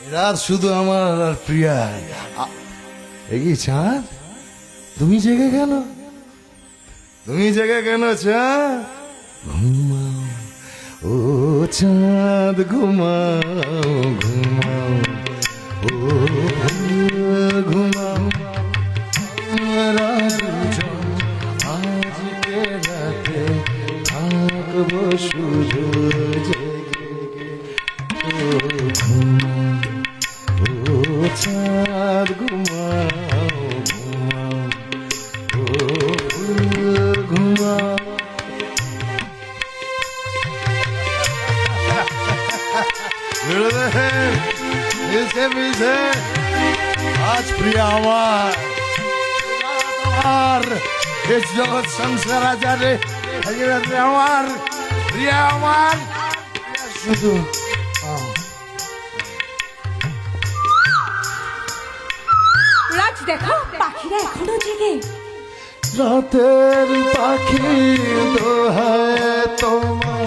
রাত শুধু আমার আর প্রিয়া। এই চাঁদ, তুমি জেগে কেন? তুমি জেগে কেন চাঁদ? ঘুমাও ও চাঁদ, ঘুমাও ঘুমাও ও ঘুমাও। আমরা দুজন আজকে রাতে থাকবো শুধু জেগে। ও ঘুমাও ও চাঁদ, ঘুমাও ঘুমাও ও ঘুমাও। মিশে মিশে আজ প্রিয়া আমার, আমার দেশ জগৎ সংসার আচারে আমার প্রিয়া, আমার শুধু রাজ দেখো পাখিরা এখনো জেগে। রাতের পাখি দোহায় তোমার,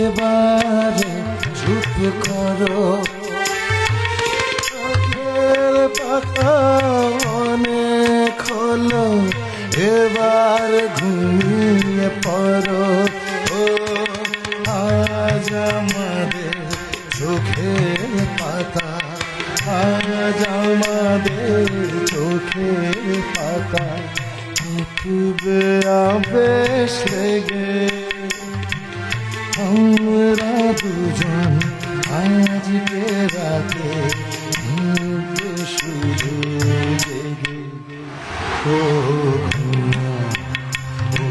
এবারে চুপ করো। রাতের পাখা অনেক হলো, এবার ঘুমিয়ে পড়ো। ও আজ আমাদের চোখের পাতা, আজ আমাদের চোখের পাতা টুবে আবেশ লেগে। আমরা দুজন আজকে রাতে ঘুমবো শুধু জেগে। ও ঘুমাও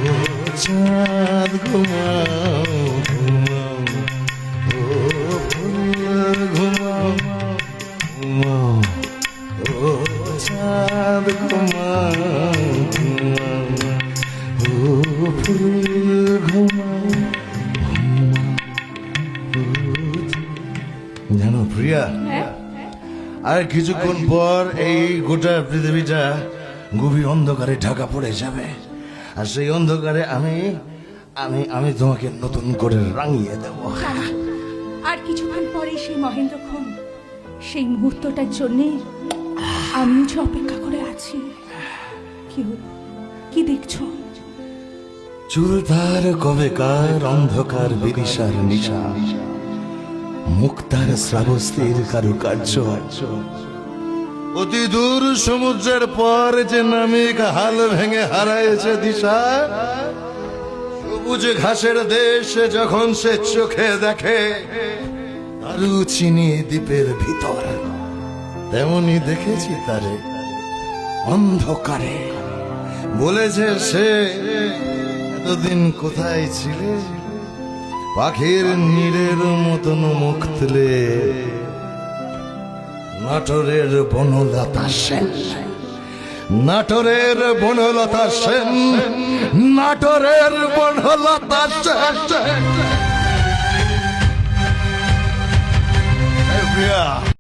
ও চাঁদ, ঘুমাও ঘুমাও ও ফুল, ঘুমাও ঘুমাও ও চাঁদ, ঘুমাও ঘুমাও ও ফুল, ঘুমাও। জানো প্রিয়া, আর কিছুক্ষণ পর এই গোটা পৃথিবীটা গভীর অন্ধকারে ঢাকা পড়ে যাবে, আর সেই অন্ধকারে আমি আমি আমি তোমাকে নতুন করে রাঙিয়ে দেব। আর কিছুক্ষণ পরে সেই মহেন্দ্রক্ষণ, সেই মুহূর্তটার জন্যে আমি যে অপেক্ষা করে আছি। কি হলো? কি দেখছো? চুল তার কবেকার অন্ধকার বিদিশার নিশা, মুক্তার শ্রাবস্তির কারুকার্য, অতি দূর সমুদ্রের পর যে নামিক হাল ভেঙে হারাইছে দিশা। সবুজ ঘাসের দেশ যখন সে চোখে দেখে তারু চিনি দ্বীপের ভিতর, তেমনি দেখেছি তারে অন্ধকারে। বলেছে সে, এতদিন কোথায় ছিলে? পাখির নীড়ের মতন মুখ তুলে নাটোরের বনলতা সেন, নাটোরের বনলতা সেন, নাটোরের বনলতা সেন।